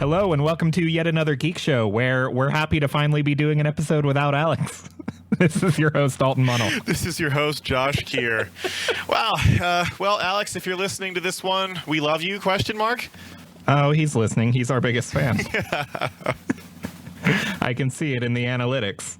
Hello and welcome to yet another Geek Show where we're happy to finally be doing an episode without Alex. This is your host, Dalton Munnell. This is your host, Josh Keir. Wow. Well, Alex, if you're listening to this one, we love you, ? Oh, he's listening. He's our biggest fan. I can see it in the analytics.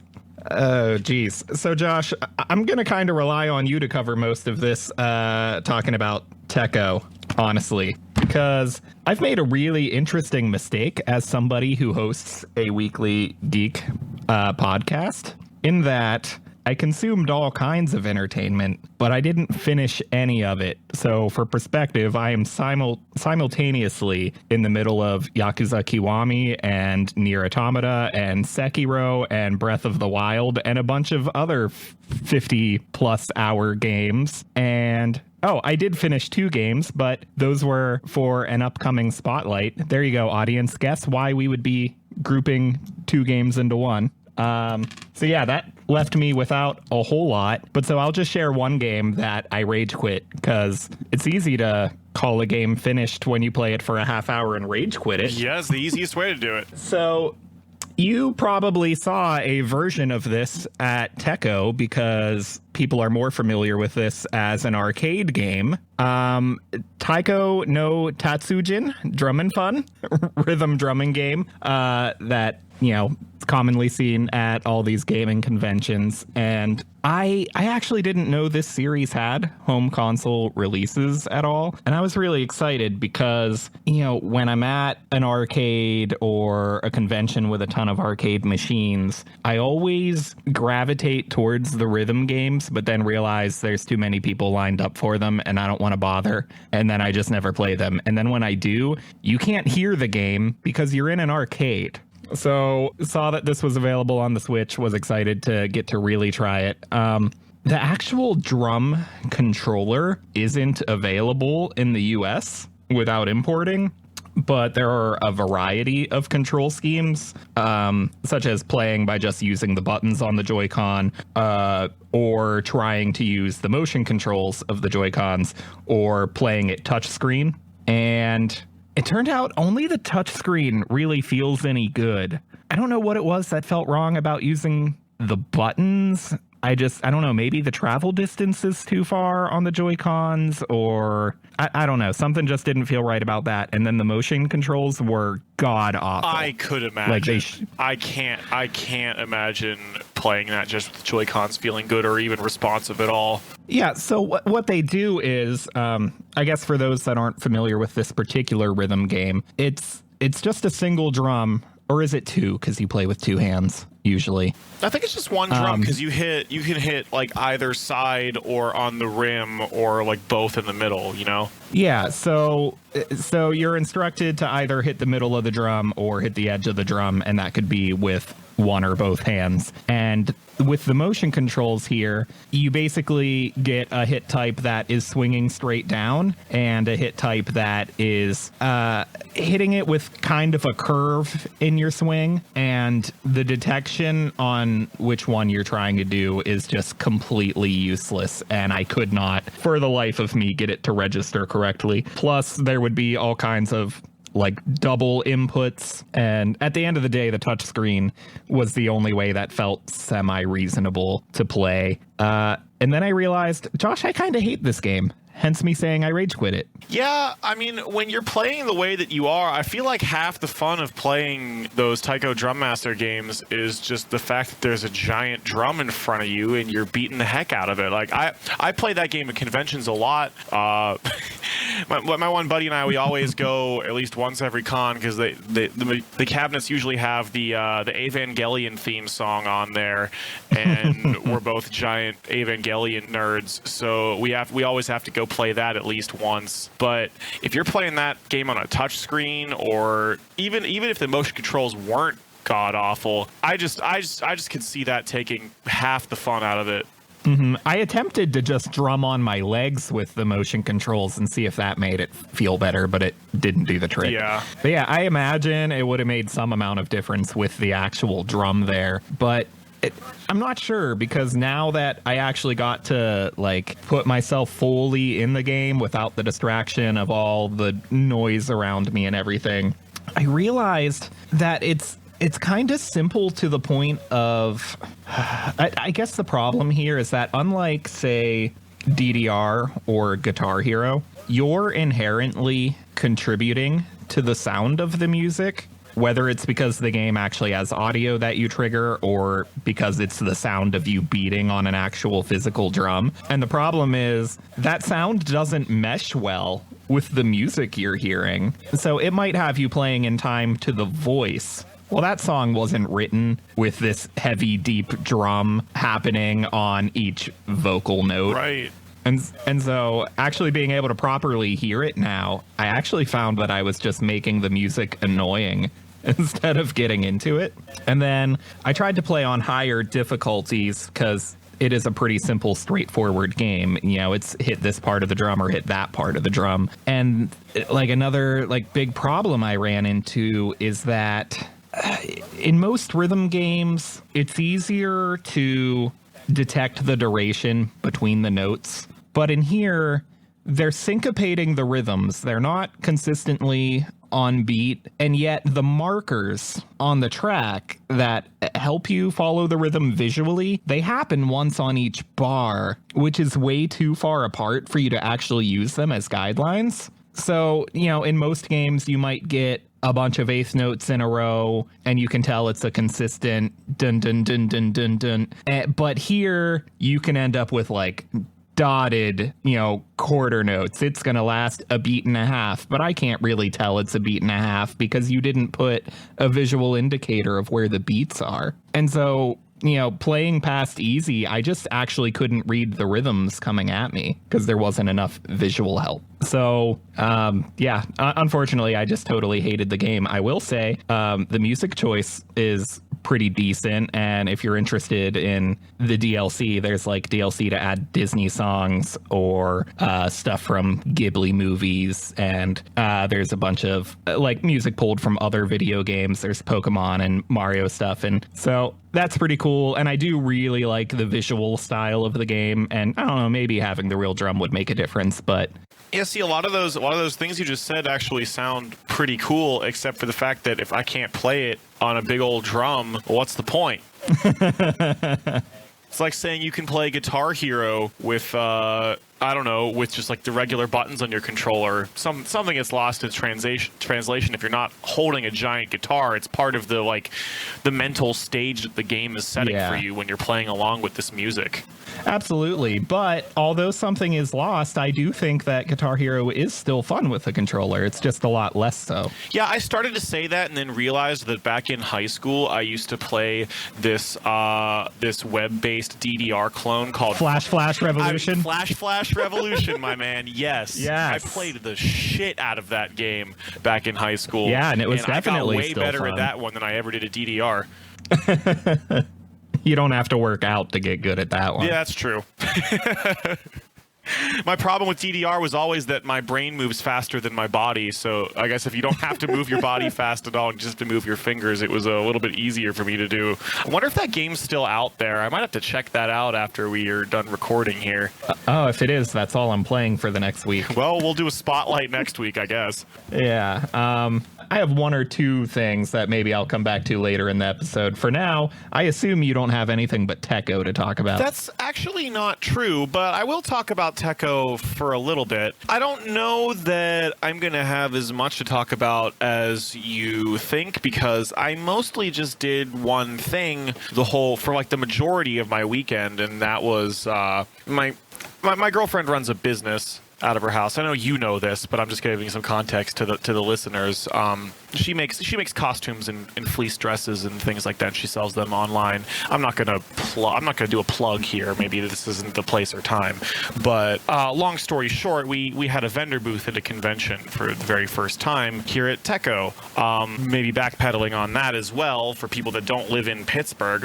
Oh, geez. So, Josh, I'm going to kind of rely on you to cover most of this talking about Tekko, honestly, because I've made a really interesting mistake as somebody who hosts a weekly geek podcast, in that I consumed all kinds of entertainment, but I didn't finish any of it. So for perspective, I am simultaneously in the middle of Yakuza Kiwami and Nier Automata and Sekiro and Breath of the Wild and a bunch of other 50-plus hour games. And I did finish 2 games, but those were for an upcoming spotlight. There you go, audience. Guess why we would be grouping 2 games into one. So yeah, that left me without a whole lot. But so I'll just share one game that I rage quit, because it's easy to call a game finished when you play it for a half hour and rage quit it. Yeah, it's the easiest way to do it. So you probably saw a version of this at Tekko because people are more familiar with this as an arcade game. Taiko no Tatsujin, Drum and Fun, rhythm drumming game that, commonly seen at all these gaming conventions. And I actually didn't know this series had home console releases at all. And I was really excited because, when I'm at an arcade or a convention with a ton of arcade machines, I always gravitate towards the rhythm games, but then realize there's too many people lined up for them and I don't want to bother. And then I just never play them. And then when I do, you can't hear the game because you're in an arcade. So saw that this was available on the Switch, was excited to get to really try it. The actual drum controller isn't available in the US without importing, but there are a variety of control schemes, such as playing by just using the buttons on the Joy-Con, or trying to use the motion controls of the Joy-Cons, or playing it touchscreen. And it turned out only the touchscreen really feels any good. I don't know what it was that felt wrong about using the buttons. I don't know, maybe the travel distance is too far on the Joy-Cons, or I don't know. Something just didn't feel right about that. And then the motion controls were god awful. I could imagine. I can't imagine playing that just with Joy-Cons feeling good or even responsive at all. Yeah, so what they do is, I guess for those that aren't familiar with this particular rhythm game, it's just a single drum. Or is it 2? Because you play with 2 hands usually. I think it's just one drum, because you can hit like either side or on the rim or like both in the middle, Yeah, so you're instructed to either hit the middle of the drum or hit the edge of the drum, and that could be with one or both hands. And with the motion controls here, you basically get a hit type that is swinging straight down and a hit type that is hitting it with kind of a curve in your swing, and the detection on which one you're trying to do is just completely useless, and I could not for the life of me get it to register correctly. Plus there would be all kinds of like double inputs, and at the end of the day, the touchscreen was the only way that felt semi-reasonable to play. And then I realized, Josh, I kind of hate this game. Hence me saying I rage quit it. Yeah, I mean, when you're playing the way that you are, I feel like half the fun of playing those Taiko Drum Master games is just the fact that there's a giant drum in front of you and you're beating the heck out of it. Like, I play that game at conventions a lot. My one buddy and I, we always go at least once every con, because the cabinets usually have the Evangelion theme song on there, and we're both giant Evangelion nerds, so we always have to go play that at least once. But if you're playing that game on a touch screen, or even if the motion controls weren't god awful, I just could see that taking half the fun out of it. Mm-hmm. I attempted to just drum on my legs with the motion controls and see if that made it feel better, but it didn't do the trick. Yeah. But yeah, I imagine it would have made some amount of difference with the actual drum there, but I'm not sure, because now that I actually got to like put myself fully in the game without the distraction of all the noise around me and everything, I realized that it's kind of simple to the point of, I guess the problem here is that unlike, say, DDR or Guitar Hero, you're inherently contributing to the sound of the music, whether it's because the game actually has audio that you trigger or because it's the sound of you beating on an actual physical drum. And the problem is that sound doesn't mesh well with the music you're hearing. So it might have you playing in time to the voice. Well, that song wasn't written with this heavy, deep drum happening on each vocal note. Right. And so actually being able to properly hear it now, I actually found that I was just making the music annoying instead of getting into it. And then I tried to play on higher difficulties because it is a pretty simple, straightforward game. You know, it's hit this part of the drum or hit that part of the drum. And like another like big problem I ran into is that in most rhythm games, it's easier to detect the duration between the notes. But in here, they're syncopating the rhythms. They're not consistently on beat, and yet the markers on the track that help you follow the rhythm visually, they happen once on each bar, which is way too far apart for you to actually use them as guidelines. So, you know, in most games, you might get a bunch of eighth notes in a row, and you can tell it's a consistent dun dun dun dun dun dun. But here, you can end up with like dotted, you know, quarter notes. It's going to last a beat and a half, but I can't really tell it's a beat and a half because you didn't put a visual indicator of where the beats are. And so, you know, playing past easy, I just actually couldn't read the rhythms coming at me because there wasn't enough visual help. So, yeah, unfortunately, I just totally hated the game. I will say the music choice is pretty decent. And if you're interested in the DLC, there's like DLC to add Disney songs or stuff from Ghibli movies. And there's a bunch of like music pulled from other video games. There's Pokemon and Mario stuff. And so that's pretty cool. And I do really like the visual style of the game. And I don't know, maybe having the real drum would make a difference, but yeah, see, a lot of those things you just said actually sound pretty cool, except for the fact that if I can't play it on a big old drum, what's the point? It's like saying you can play Guitar Hero with I don't know, with just like the regular buttons on your controller. Something gets lost in translation if you're not holding a giant guitar. It's part of the mental stage that the game is setting for you when you're playing along with this music. Absolutely. But although something is lost, I do think that Guitar Hero is still fun with a controller. It's just a lot less so. Yeah, I started to say that and then realized that back in high school, I used to play this web-based DDR clone called Flash Revolution. Flash Revolution, my man. Yes. I played the shit out of that game back in high school. Yeah, and it was definitely I got way still better fun at that one than I ever did at DDR. You don't have to work out to get good at that one. Yeah, that's true. My problem with DDR was always that my brain moves faster than my body, so I guess if you don't have to move your body fast at all, just to move your fingers, it was a little bit easier for me to do. I wonder if that game's still out there. I might have to check that out after we are done recording here. Oh, if it is, that's all I'm playing for the next week. Well, we'll do a spotlight next week, I guess. Yeah. I have one or two things that maybe I'll come back to later in the episode. For now, I assume you don't have anything but Tekko to talk about. That's actually not true, but I will talk about Tekko for a little bit. I don't know that I'm going to have as much to talk about as you think, because I mostly just did one thing for like the majority of my weekend, and that was my girlfriend runs a business out of her house. I know you know this, but I'm just giving some context to the listeners. She makes costumes and fleece dresses and things like that. And she sells them online. I'm not gonna do a plug here. Maybe this isn't the place or time. But long story short, we had a vendor booth at a convention for the very first time here at Tekko. Maybe backpedaling on that as well for people that don't live in Pittsburgh.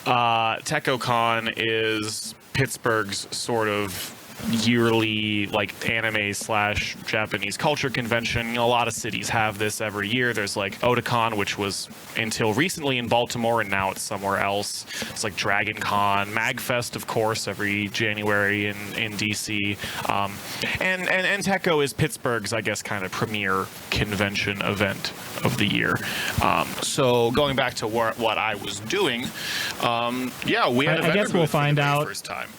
TekkoCon is Pittsburgh's sort of yearly like anime / Japanese culture convention. You know, a lot of cities have this every year. There's like Otakon, which was until recently in Baltimore, and now it's somewhere else. It's like Dragon Con, MagFest, of course, every January in DC, and Tekko is Pittsburgh's, I guess, kind of premier convention event of the year. So going back to what I was doing, yeah, we had. I guess we'll find out. First time.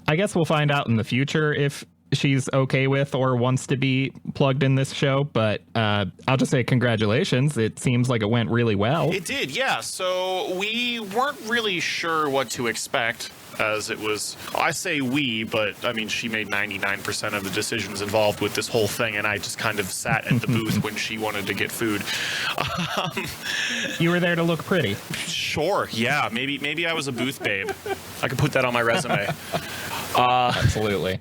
I guess we'll find out in the future if she's okay with or wants to be plugged in this show, but I'll just say congratulations. It seems like it went really well. It did, yeah. So we weren't really sure what to expect, as it was, I say we, but I mean, she made 99% of the decisions involved with this whole thing, and I just kind of sat at the booth when she wanted to get food. You were there to look pretty. Sure, yeah. Maybe I was a booth babe. I could put that on my resume. Absolutely.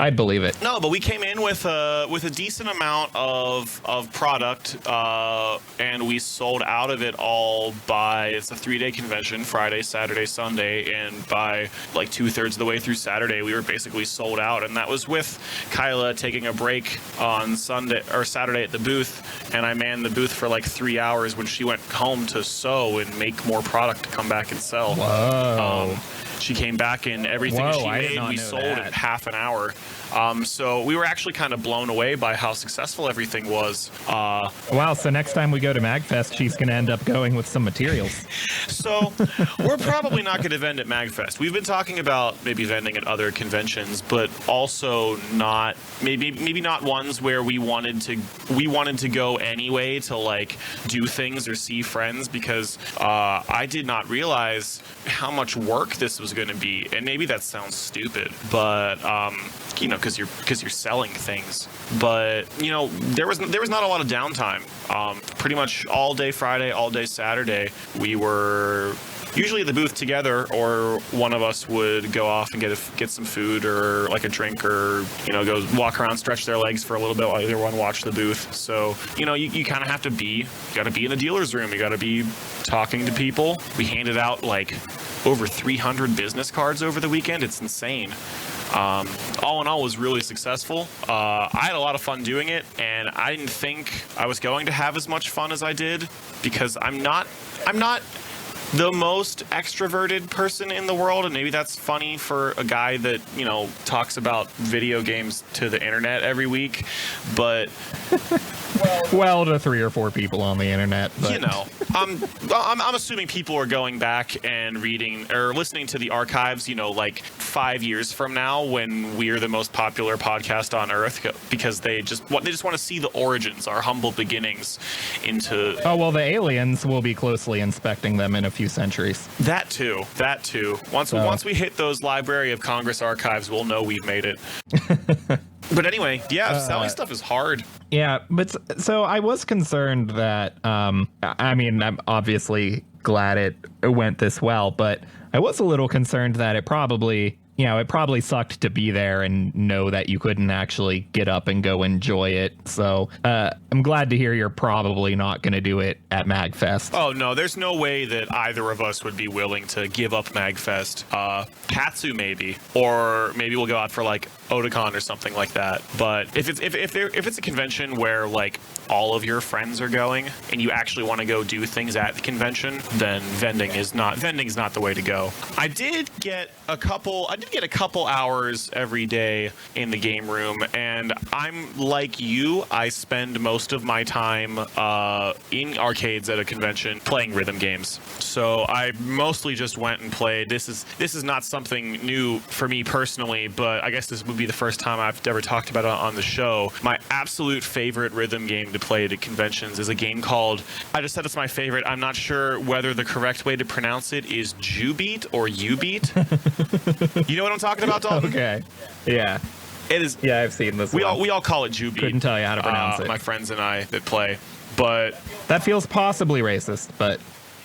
I'd believe it. No, but we came in with a decent amount of product, and we sold out of it all by, it's a 3-day convention, Friday, Saturday, Sunday, and by like 2/3 of the way through Saturday, we were basically sold out, and that was with Kyla taking a break on Sunday or Saturday at the booth, and I manned the booth for like 3 hours when she went home to sew and make more product to come back and sell. Whoa. She came back and everything she made, we sold in half an hour. So we were actually kind of blown away by how successful everything was. Wow, so next time we go to MagFest, she's going to end up going with some materials. So we're probably not going to vend at MagFest. We've been talking about maybe vending at other conventions, but also not maybe not ones where we wanted to go anyway to like do things or see friends, because I did not realize how much work this was going to be. And maybe that sounds stupid, but you know, because you're selling things. But you know, there was not a lot of downtime. Pretty much all day Friday, all day Saturday, we were usually at the booth together, or one of us would go off and get some food or like a drink, or you know, go walk around, stretch their legs for a little bit while the other one watched the booth. So you know, you kind of have to be, you got to be in the dealer's room, you got to be talking to people. We handed out like over 300 business cards over the weekend. It's insane. All in all, was really successful. I had a lot of fun doing it, and I didn't think I was going to have as much fun as I did, because I'm not the most extroverted person in the world, and maybe that's funny for a guy that, you know, talks about video games to the internet every week, but well, to 3 or 4 people on the internet, but you know, I'm assuming people are going back and reading or listening to the archives, you know, like 5 years from now when we're the most popular podcast on earth, because they just want to see the origins, our humble beginnings into. Oh well, the aliens will be closely inspecting them in a few centuries. That too. Once we hit those Library of Congress archives, we'll know we've made it. But anyway, yeah, selling stuff is hard. Yeah, but so I was concerned that, I mean, I'm obviously glad it went this well, but I was a little concerned that it probably sucked to be there and know that you couldn't actually get up and go enjoy it. So I'm glad to hear you're probably not going to do it at MagFest. Oh, no, there's no way that either of us would be willing to give up MagFest. Katsu maybe, or maybe we'll go out for like Otakon or something like that. But if it's a convention where like all of your friends are going and you actually want to go do things at the convention, then vending's not the way to go. I did get a couple hours every day in the game room, and I'm like you, I spend most of my time in arcades at a convention playing rhythm games. So I mostly just went and played. This is not something new for me personally, but I guess this would be the first time I've ever talked about it on the show. My absolute favorite rhythm game to play at conventions is a game called, I just said it's my favorite, I'm not sure whether the correct way to pronounce it is Jubeat or Ubeat. You know what I'm talking about, Dalton? Okay. Yeah. It is. Yeah, I've seen this. We all call it Jubeat. Couldn't tell you how to pronounce it. My friends and I that play, but that feels possibly racist, but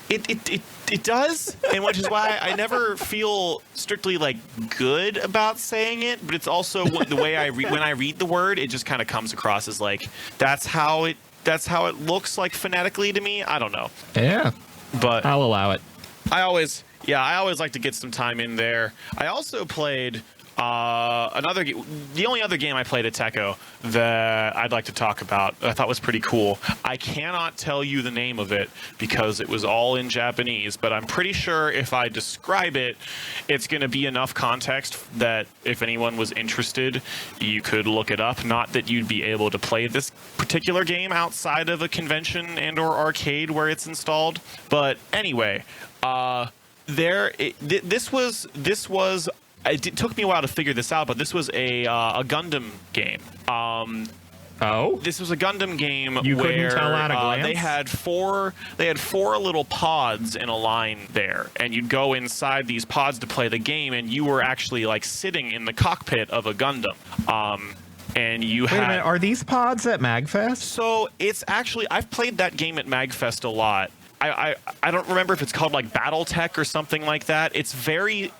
it does, and which is why I never feel strictly like good about saying it. But it's also the way when I read the word, it just kind of comes across as like that's how it looks like phonetically to me. I don't know. Yeah, but I'll allow it. I always like to get some time in there. I also played The only other game I played at Tekko that I'd like to talk about that I thought was pretty cool. I cannot tell you the name of it because it was all in Japanese, but I'm pretty sure if I describe it, it's going to be enough context that if anyone was interested, you could look it up. Not that you'd be able to play this particular game outside of a convention and or arcade where it's installed. But anyway, this was. It took me a while to figure this out, but this was a Gundam game. This was a Gundam game you where couldn't tell at a glance? they had four little pods in a line there, and you'd go inside these pods to play the game, and you were actually like sitting in the cockpit of a Gundam. And you Wait a minute, are these pods at MagFest? So it's actually, I've played that game at MagFest a lot. I don't remember if it's called like BattleTech or something like that. It's very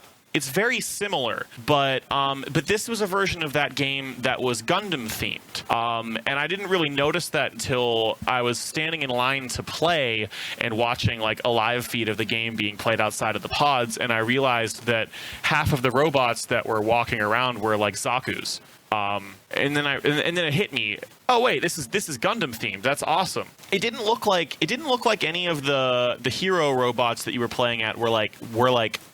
similar, but this was a version of that game that was Gundam themed, and I didn't really notice that until I was standing in line to play and watching like a live feed of the game being played outside of the pods, and I realized that half of the robots that were walking around were like Zaku's. And then it hit me. Oh wait, this is Gundam themed. That's awesome. It didn't look like any of the hero robots that you were playing at were like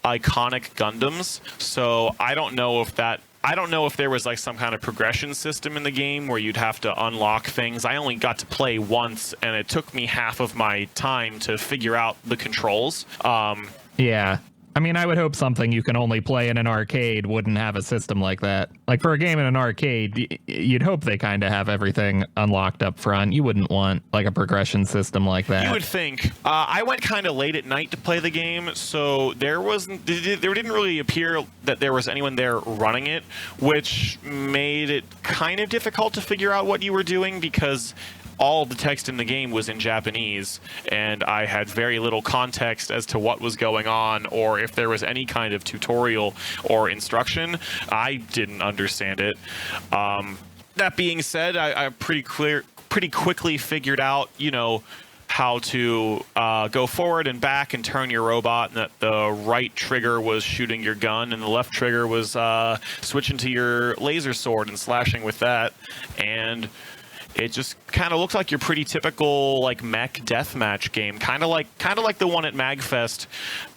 iconic Gundams. So I don't know if there was like some kind of progression system in the game where you'd have to unlock things. I only got to play once, and it took me half of my time to figure out the controls. Yeah. I mean, I would hope something you can only play in an arcade wouldn't have a system like that. Like for a game in an arcade, you'd hope they kind of have everything unlocked up front. You wouldn't want like a progression system like that. You would think. I went kind of late at night to play the game, so there didn't really appear that there was anyone there running it, which made it kind of difficult to figure out what you were doing because all the text in the game was in Japanese, and I had very little context as to what was going on, or if there was any kind of tutorial or instruction. I didn't understand it. That being said, I pretty quickly figured out, how to go forward and back and turn your robot, and that the right trigger was shooting your gun, and the left trigger was switching to your laser sword and slashing with that, and it just kind of looks like your pretty typical like mech deathmatch game, kind of like the one at MagFest,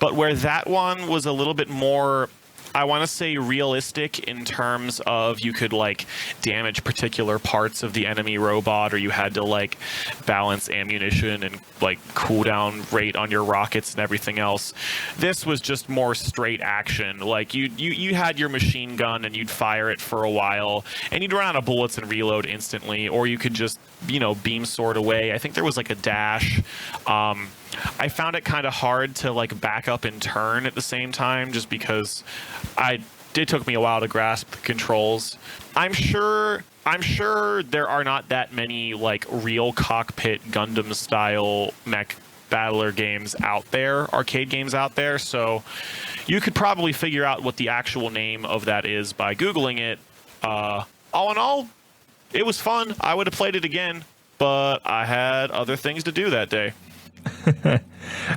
but where that one was a little bit more, I want to say, realistic in terms of you could like damage particular parts of the enemy robot, or you had to like balance ammunition and like cooldown rate on your rockets and everything else. This was just more straight action. Like you had your machine gun and you'd fire it for a while and you'd run out of bullets and reload instantly, or you could just beam sword away. I think there was like a dash. I found it kind of hard to like back up and turn at the same time, just because it took me a while to grasp the controls. I'm sure there are not that many like real cockpit Gundam style mech battler games out there, arcade games out there, so you could probably figure out what the actual name of that is by Googling it. All in all, it was fun. I would have played it again, but I had other things to do that day.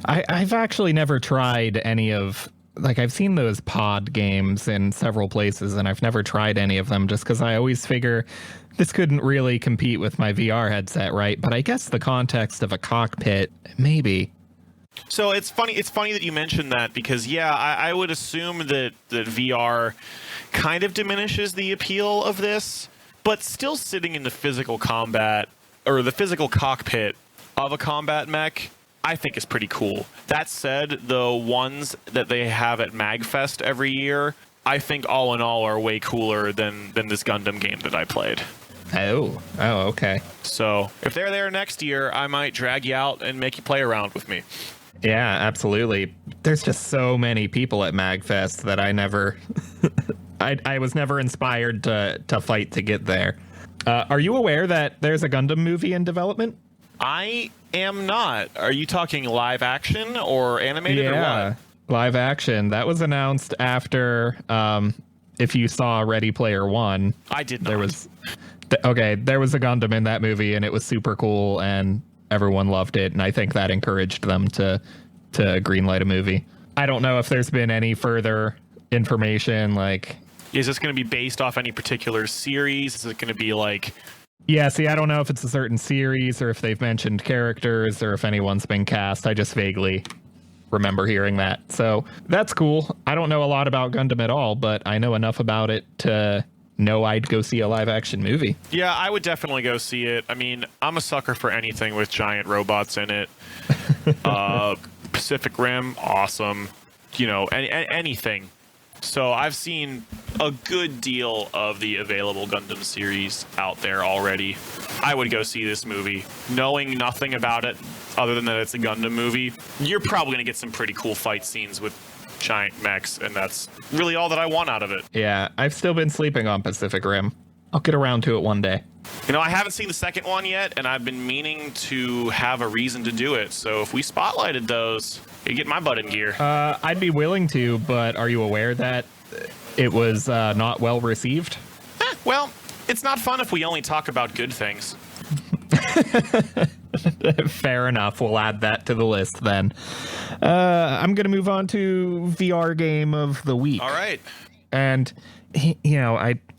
I've actually never tried any of, like, I've seen those pod games in several places, and I've never tried any of them just because I always figure this couldn't really compete with my VR headset, right? But I guess the context of a cockpit, maybe. So it's funny that you mentioned that, because I would assume that VR kind of diminishes the appeal of this, but still sitting in the physical combat or the physical cockpit of a combat mech, I think is pretty cool. That said, the ones that they have at MagFest every year, I think all in all are way cooler than this Gundam game that I played. Oh, okay. So if they're there next year, I might drag you out and make you play around with me. Yeah, absolutely. There's just so many people at MagFest that I never... I was never inspired to fight to get there. Are you aware that there's a Gundam movie in development? I am not. Are you talking live action or animated or what? Live action. That was announced after, if you saw Ready Player One. I did not. There was a Gundam in that movie, and it was super cool, and everyone loved it, and I think that encouraged them to greenlight a movie. I don't know if there's been any further information, like... Is this going to be based off any particular series? Is it going to be like... Yeah, see, I don't know if it's a certain series or if they've mentioned characters or if anyone's been cast. I just vaguely remember hearing that. So that's cool. I don't know a lot about Gundam at all, but I know enough about it to know I'd go see a live action movie. Yeah, I would definitely go see it. I mean, I'm a sucker for anything with giant robots in it. Pacific Rim, awesome. You know, anything. So I've seen a good deal of the available Gundam series out there already. I would go see this movie. Knowing nothing about it, other than that it's a Gundam movie, you're probably going to get some pretty cool fight scenes with giant mechs, and that's really all that I want out of it. Yeah, I've still been sleeping on Pacific Rim. I'll get around to it one day. You know, I haven't seen the second one yet, and I've been meaning to have a reason to do it. So if we spotlighted those, it'd get my butt in gear. I'd be willing to, but are you aware that it was not well received? Well, it's not fun if we only talk about good things. Fair enough. We'll add that to the list then. I'm going to move on to VR game of the week. All right. And, you know,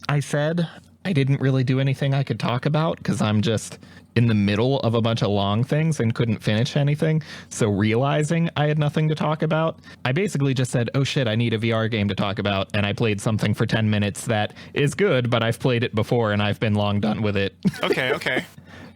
I said I didn't really do anything I could talk about because I'm just in the middle of a bunch of long things and couldn't finish anything. So realizing I had nothing to talk about, I basically just said, oh shit, I need a VR game to talk about. And I played something for 10 minutes that is good, but I've played it before and I've been long done with it. Okay.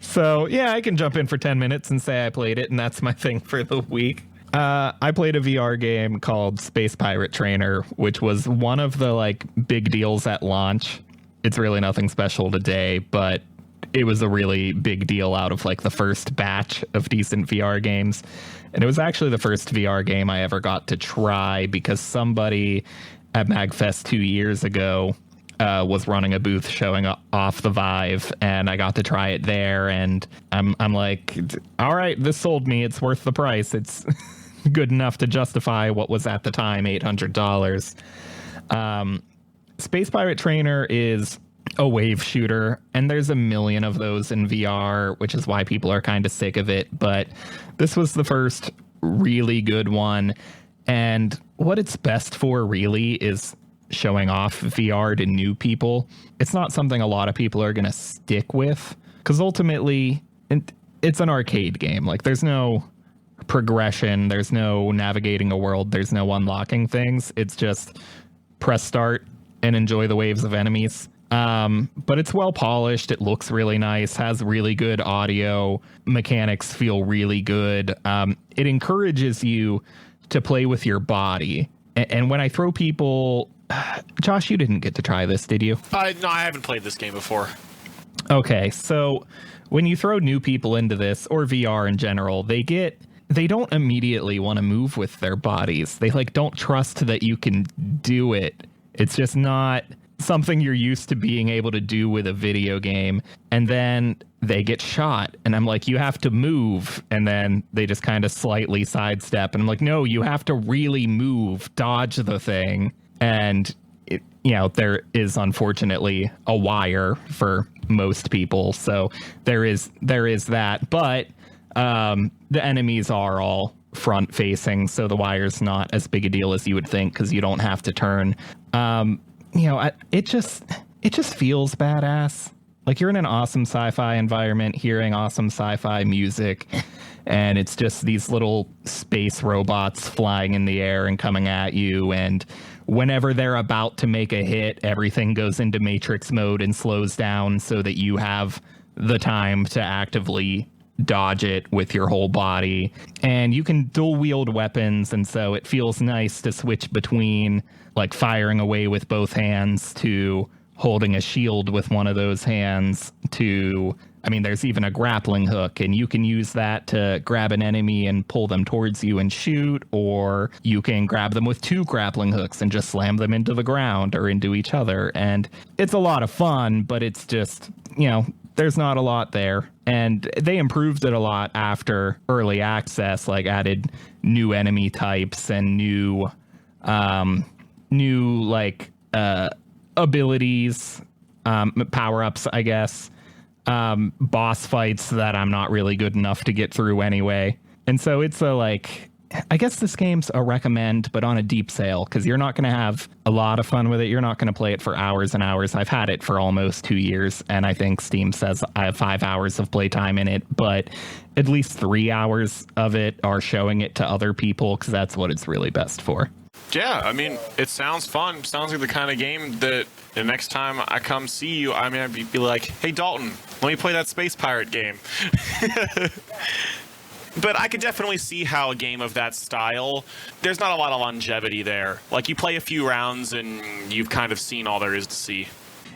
So yeah, I can jump in for 10 minutes and say I played it, and that's my thing for the week. I played a VR game called Space Pirate Trainer, which was one of the like big deals at launch. It's really nothing special today, but it was a really big deal out of like the first batch of decent VR games. And it was actually the first VR game I ever got to try because somebody at MagFest 2 years ago was running a booth showing off the Vive, and I got to try it there. And I'm like, all right, this sold me. It's worth the price. It's good enough to justify what was at the time $800. Space Pirate Trainer is a wave shooter, and there's a million of those in VR, which is why people are kind of sick of it. But this was the first really good one. And what it's best for really is showing off VR to new people. It's not something a lot of people are going to stick with because ultimately it's an arcade game. Like there's no progression, there's no navigating a world, there's no unlocking things. It's just press start and enjoy the waves of enemies. But it's well polished. It looks really nice, has really good audio. Mechanics feel really good. It encourages you to play with your body. And when I throw people, Josh, you didn't get to try this, did you? No, I haven't played this game before. Okay, so when you throw new people into this, or VR in general, they don't immediately want to move with their bodies. They like don't trust that you can do it. It's just not something you're used to being able to do with a video game. And then they get shot, and I'm like, you have to move. And then they just kind of slightly sidestep, and I'm like, no, you have to really move, dodge the thing. And it, you know, there is unfortunately a wire for most people, so there is that. But the enemies are all front facing, so the wire's not as big a deal as you would think because you don't have to turn. You know, it just feels badass. Like you're in an awesome sci-fi environment, hearing awesome sci-fi music, and it's just these little space robots flying in the air and coming at you. And whenever they're about to make a hit, everything goes into Matrix mode and slows down so that you have the time to actively dodge it with your whole body. And you can dual wield weapons, and so it feels nice to switch between like firing away with both hands to holding a shield with one of those hands to, I mean, there's even a grappling hook, and you can use that to grab an enemy and pull them towards you and shoot, or you can grab them with two grappling hooks and just slam them into the ground or into each other. And it's a lot of fun, but it's just, you know, there's not a lot there. And they improved it a lot after early access, like added new enemy types and new abilities, power-ups, I guess, boss fights that I'm not really good enough to get through anyway. And so it's a like I guess this game's a recommend, but on a deep sale, because you're not going to have a lot of fun with it. You're not going to play it for hours and hours. I've had it for almost 2 years, and I think Steam says I have 5 hours of playtime in it, but at least 3 hours of it are showing it to other people, because that's what it's really best for. Yeah, I mean, it sounds fun. Sounds like the kind of game that the next time I come see you, I mean, I'd be like, hey, Dalton, let me play that Space Pirate game. But I could definitely see how a game of that style, there's not a lot of longevity there. Like, you play a few rounds and you've kind of seen all there is to see.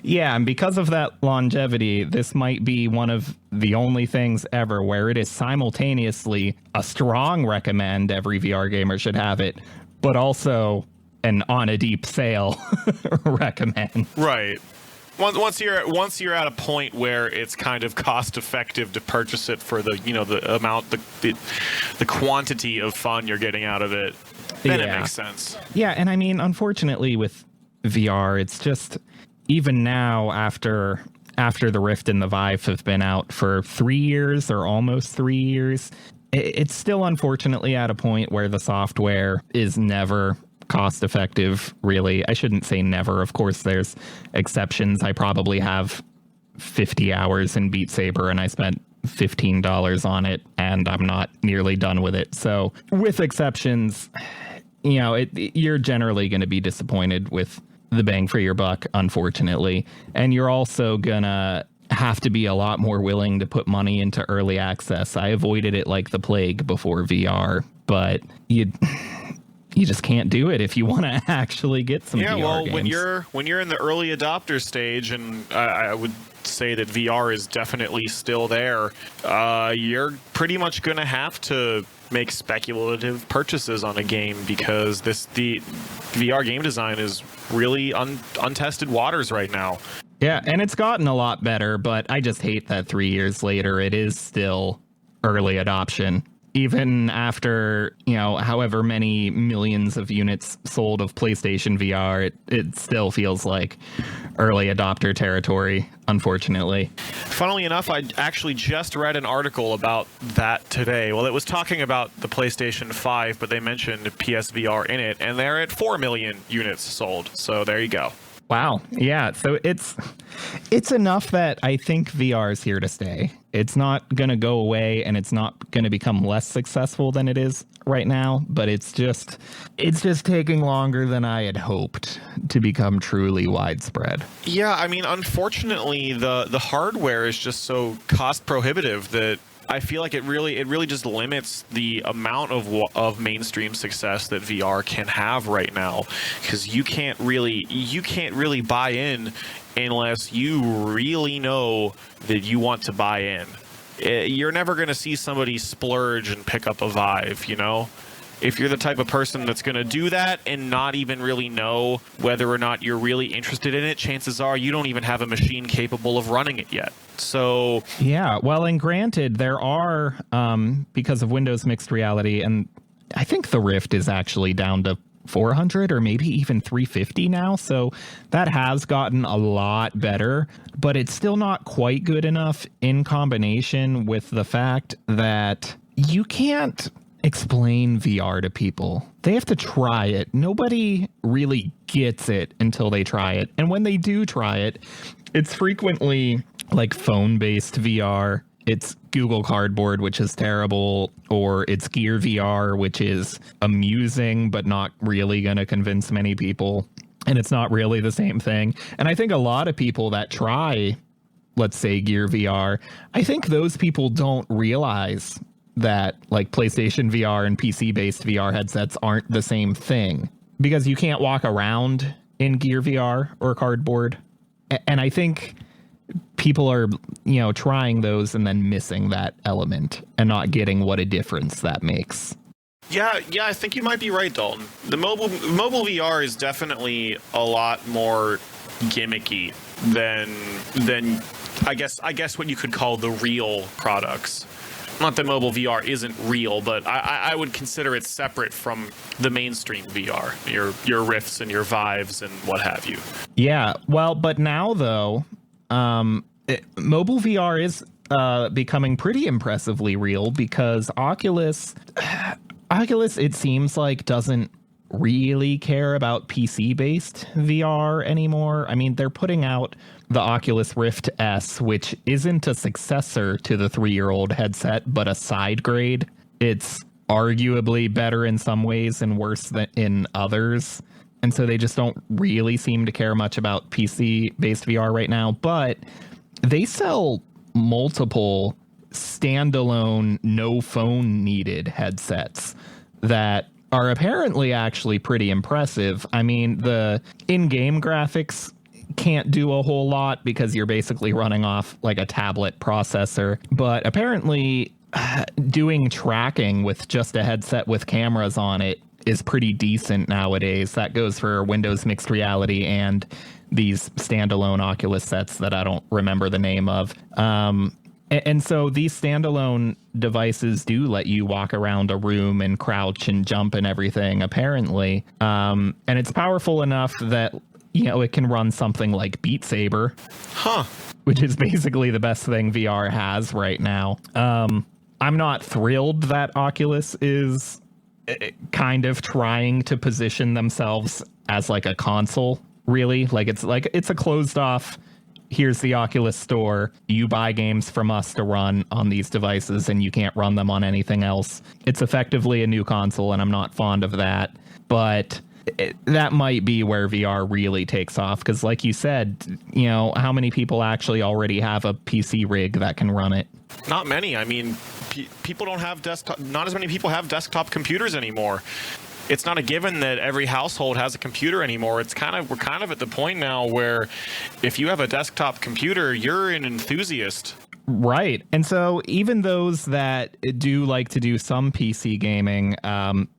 Yeah, and because of that longevity, this might be one of the only things ever where it is simultaneously a strong recommend, every VR gamer should have it, but also an on a deep sale recommend. Right. Once you're at a point where it's kind of cost effective to purchase it for the the amount the quantity of fun you're getting out of it, then it makes sense. Yeah, and I mean, unfortunately with VR, it's just even now after the Rift and the Vive have been out for 3 years or almost 3 years, it's still unfortunately at a point where the software is never cost effective, really. I shouldn't say never. Of course, there's exceptions. I probably have 50 hours in Beat Saber and I spent $15 on it and I'm not nearly done with it. So with exceptions, you're generally going to be disappointed with the bang for your buck, unfortunately. And you're also gonna have to be a lot more willing to put money into early access. I avoided it like the plague before VR, but you just can't do it if you want to actually get some VR games. When you're in the early adopter stage, and I would say that VR is definitely still there, you're pretty much going to have to make speculative purchases on a game because the VR game design is really untested waters right now. Yeah, and it's gotten a lot better, but I just hate that 3 years later it is still early adoption. Even after, however many millions of units sold of PlayStation VR, it still feels like early adopter territory, unfortunately. Funnily enough, I actually just read an article about that today. Well, it was talking about the PlayStation 5, but they mentioned PSVR in it, and they're at 4 million units sold. So there you go. Wow. Yeah. So it's enough that I think VR is here to stay. It's not going to go away and it's not going to become less successful than it is right now. But it's just taking longer than I had hoped to become truly widespread. Yeah. I mean, unfortunately, the hardware is just so cost prohibitive that I feel like it really just limits the amount of mainstream success that VR can have right now, because you can't really buy in unless you really know that you want to buy in. You're never going to see somebody splurge and pick up a Vive, If you're the type of person that's going to do that and not even really know whether or not you're really interested in it, chances are you don't even have a machine capable of running it yet. So yeah, well, and granted, there are because of Windows mixed reality, and I think the Rift is actually down to 400 or maybe even 350 now. So that has gotten a lot better, but it's still not quite good enough in combination with the fact that you can't explain VR to people. They have to try it. Nobody really gets it until they try it. And when they do try it, it's frequently like phone-based VR. It's Google Cardboard, which is terrible, or it's Gear VR, which is amusing, but not really going to convince many people. And it's not really the same thing. And I think a lot of people that try, let's say, Gear VR, I think those people don't realize that like PlayStation VR and PC-based VR headsets aren't the same thing, because you can't walk around in Gear VR or Cardboard. And I think people are, trying those and then missing that element and not getting what a difference that makes. Yeah, I think you might be right, Dalton. The mobile VR is definitely a lot more gimmicky than I guess what you could call the real products. Not that mobile VR isn't real, but I would consider it separate from the mainstream VR, your Rifts and your Vives and what have you. Yeah, well, but now, though, mobile VR is becoming pretty impressively real, because Oculus Oculus, it seems like, doesn't really care about PC-based VR anymore. I mean, they're putting out the Oculus Rift S, which isn't a successor to the 3-year-old headset, but a side grade. It's arguably better in some ways and worse than in others. And so they just don't really seem to care much about PC-based VR right now. But they sell multiple standalone, no phone needed headsets that are apparently actually pretty impressive. I mean, the in-game graphics can't do a whole lot because you're basically running off like a tablet processor. But apparently doing tracking with just a headset with cameras on it is pretty decent nowadays. That goes for Windows Mixed Reality and these standalone Oculus sets that I don't remember the name of. And so these standalone devices do let you walk around a room and crouch and jump and everything, apparently. And it's powerful enough that, you know, it can run something like Beat Saber. Huh. Which is basically the best thing VR has right now. I'm not thrilled that Oculus is kind of trying to position themselves as like a console, really. Like it's a closed off, here's the Oculus store, you buy games from us to run on these devices and you can't run them on anything else. It's effectively a new console, and I'm not fond of that. But that might be where VR really takes off, because like you said, you know, how many people actually already have a PC rig that can run it? Not many. I mean, people don't have desktop. Not as many people have desktop computers anymore. It's not a given that every household has a computer anymore. We're kind of at the point now where if you have a desktop computer, you're an enthusiast. Right. And so even those that do like to do some PC gaming,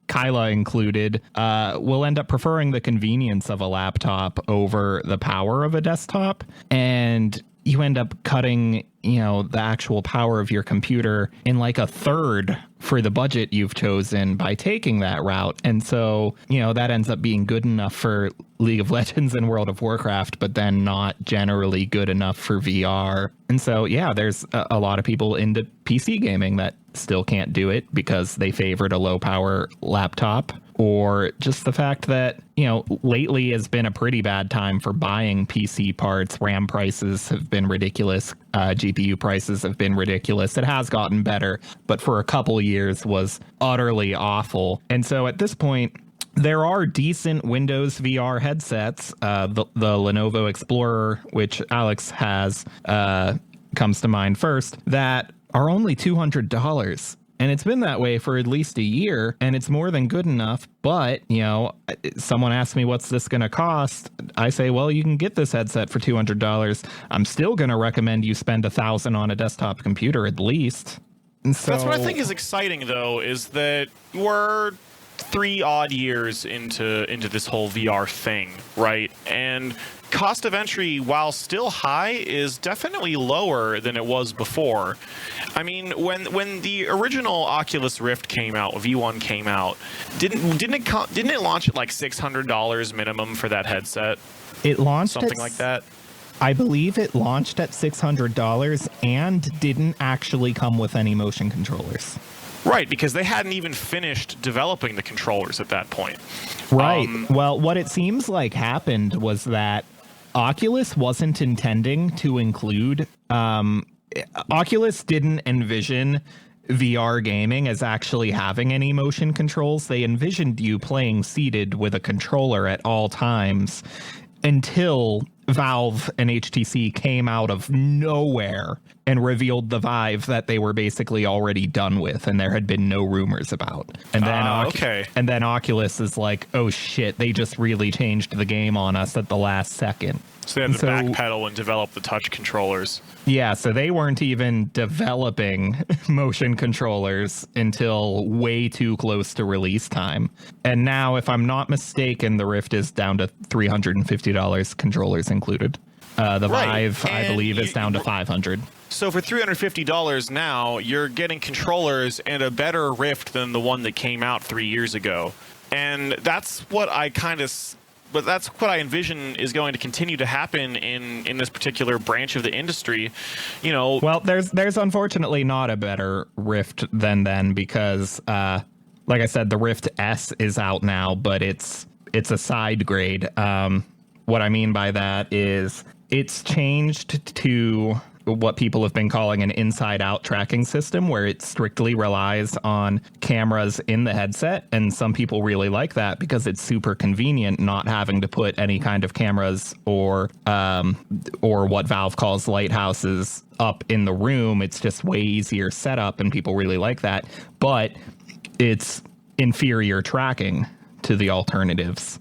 Kyla included, will end up preferring the convenience of a laptop over the power of a desktop. And you end up cutting, you know, the actual power of your computer in like a third for the budget you've chosen by taking that route. And so, you know, that ends up being good enough for League of Legends and World of Warcraft, but then not generally good enough for VR. And so, yeah, there's a lot of people into PC gaming that still can't do it because they favored a low power laptop, or just the fact that, you know, lately has been a pretty bad time for buying PC parts. RAM prices have been ridiculous. GPU prices have been ridiculous. It has gotten better, but for a couple years was utterly awful. And so at this point, there are decent Windows VR headsets. The Lenovo Explorer, which Alex has, comes to mind first, that are only $200. And it's been that way for at least a year, and it's more than good enough. But, you know, someone asks me, what's this going to cost? I say, well, you can get this headset for $200. I'm still going to recommend you spend $1,000 on a desktop computer at least. And so that's what I think is exciting, though, is that we're 3 odd years into this whole VR thing, right? And cost of entry, while still high, is definitely lower than it was before. I mean, when the original Oculus Rift came out, V1 came out, didn't it launch at like $600 minimum for that headset? It launched something like that. I believe it launched at $600 and didn't actually come with any motion controllers. Right, because they hadn't even finished developing the controllers at that point. Right. Well, what it seems like happened was that Oculus wasn't intending to include... Oculus didn't envision VR gaming as actually having any motion controls. They envisioned you playing seated with a controller at all times until Valve and HTC came out of nowhere and revealed the Vive that they were basically already done with and there had been no rumors about. And then and then Oculus is like, oh shit, they just really changed the game on us at the last second. So they had to backpedal and develop the touch controllers. Yeah, so they weren't even developing motion controllers until way too close to release time. And now, if I'm not mistaken, the Rift is down to $350, controllers included. The Vive, I believe, is down to $500. So for $350 now, you're getting controllers and a better Rift than the one that came out 3 years ago. And that's what I but that's what I envision is going to continue to happen in this particular branch of the industry. You know, well, there's unfortunately not a better Rift than then, because like I said, the Rift S is out now, but it's a side grade. What I mean by that is it's changed to what people have been calling an inside-out tracking system, where it strictly relies on cameras in the headset. And some people really like that because it's super convenient not having to put any kind of cameras or what Valve calls lighthouses up in the room. It's just way easier setup, and people really like that. But it's inferior tracking to the alternatives.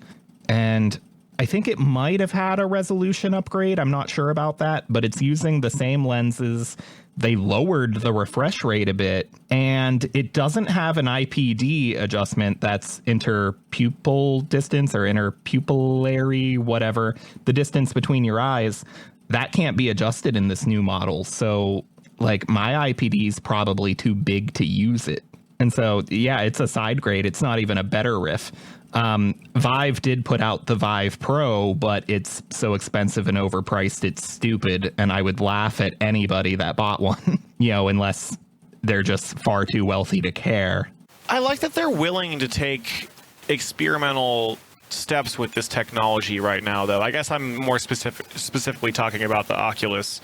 And I think it might have had a resolution upgrade. I'm not sure about that, but it's using the same lenses. They lowered the refresh rate a bit, and it doesn't have an IPD adjustment that's interpupil distance or interpupillary, whatever, the distance between your eyes. That can't be adjusted in this new model. So, like, my IPD is probably too big to use it. And so, yeah, it's a side grade. It's not even a better Riff. Vive did put out the Vive Pro, but it's so expensive and overpriced, it's stupid. And I would laugh at anybody that bought one, unless they're just far too wealthy to care. I like that they're willing to take experimental steps with this technology right now, though. I guess I'm more specifically talking about the Oculus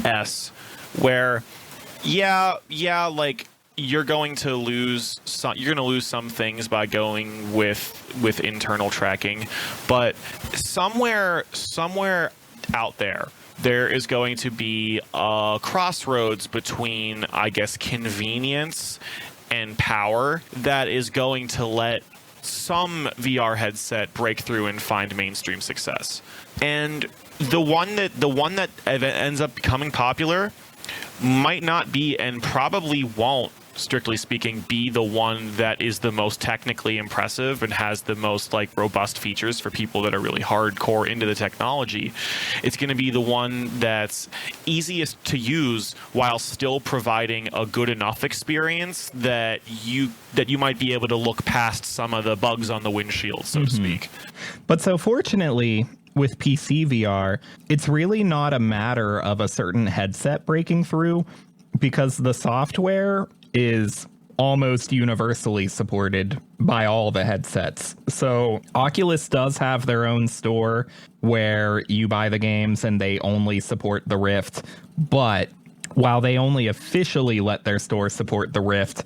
S, where, like, you're going to lose some things by going with internal tracking, but somewhere out there is going to be a crossroads between, I guess, convenience and power that is going to let some VR headset break through and find mainstream success. And the one that ends up becoming popular might not be, and probably won't, strictly speaking, be the one that is the most technically impressive and has the most, like, robust features for people that are really hardcore into the technology. It's going to be the one that's easiest to use while still providing a good enough experience that you might be able to look past some of the bugs on the windshield, so to speak. But so fortunately, with PC VR, it's really not a matter of a certain headset breaking through, because the software is almost universally supported by all the headsets. So Oculus does have their own store where you buy the games and they only support the Rift. But while they only officially let their store support the Rift,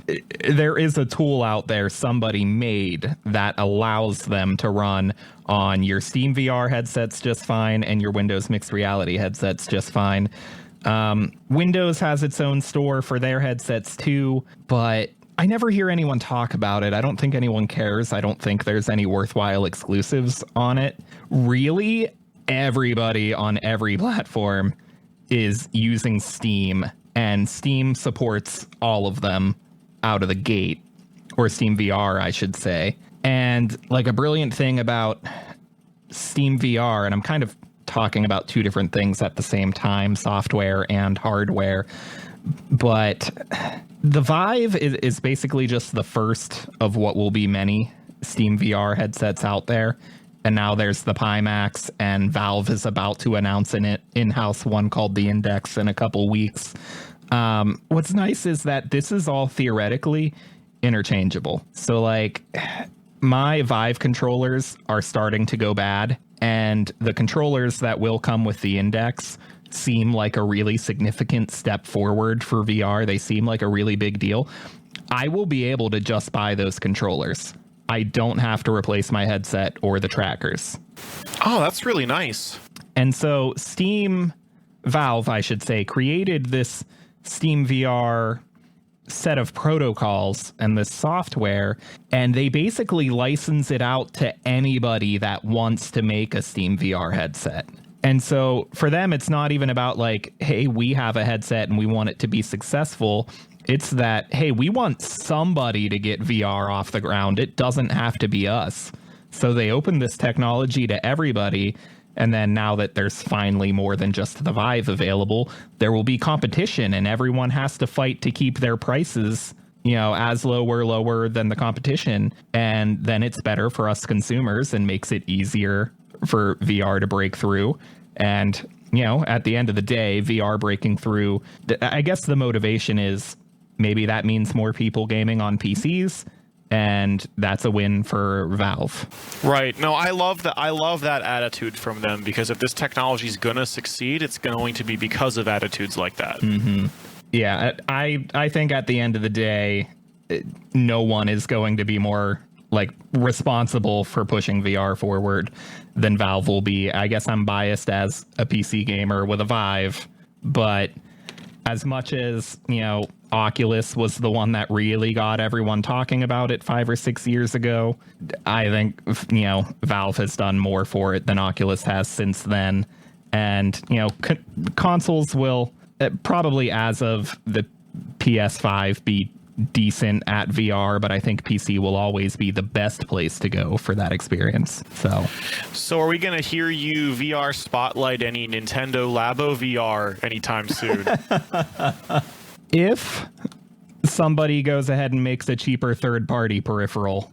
there is a tool out there somebody made that allows them to run on your Steam VR headsets just fine and your Windows Mixed Reality headsets just fine. Windows has its own store for their headsets too, but I never hear anyone talk about it. I don't think anyone cares. I don't think there's any worthwhile exclusives on it. Really, everybody on every platform is using Steam, and Steam supports all of them out of the gate, or Steam VR, I should say. And like, a brilliant thing about Steam VR, and I'm kind of talking about two different things at the same time, software and hardware, but the Vive is basically just the first of what will be many Steam VR headsets out there. And now there's the Pimax, and Valve is about to announce an in-house one called the Index in a couple weeks. What's nice is that this is all theoretically interchangeable. So, like, my Vive controllers are starting to go bad, and the controllers that will come with the Index seem like a really significant step forward for VR. They seem like a really big deal. I will be able to just buy those controllers. I don't have to replace my headset or the trackers. Oh, that's really nice. And so Valve, I should say, created this Steam VR set of protocols and this software, and they basically license it out to anybody that wants to make a Steam VR headset. And so for them, it's not even about like, hey, we have a headset and we want it to be successful. It's that, hey, we want somebody to get VR off the ground. It doesn't have to be us. So they open this technology to everybody. And then now that there's finally more than just the Vive available, there will be competition, and everyone has to fight to keep their prices, as lower than the competition. And then it's better for us consumers and makes it easier for VR to break through. And, at the end of the day, VR breaking through, I guess the motivation is maybe that means more people gaming on PCs. And that's a win for Valve. Right. No, I love that attitude from them, because if this technology is going to succeed, it's going to be because of attitudes like that. Mm-hmm. Yeah, I think at the end of the day, no one is going to be more like responsible for pushing VR forward than Valve will be. I guess I'm biased as a PC gamer with a Vive, but as much as, you know, Oculus was the one that really got everyone talking about it 5 or 6 years ago, I think, you know, Valve has done more for it than Oculus has since then. And, you know, consoles will probably, as of the PS5, be decent at VR, but I think PC will always be the best place to go for that experience. So are we going to hear you VR spotlight any Nintendo Labo VR anytime soon? If somebody goes ahead and makes a cheaper third-party peripheral.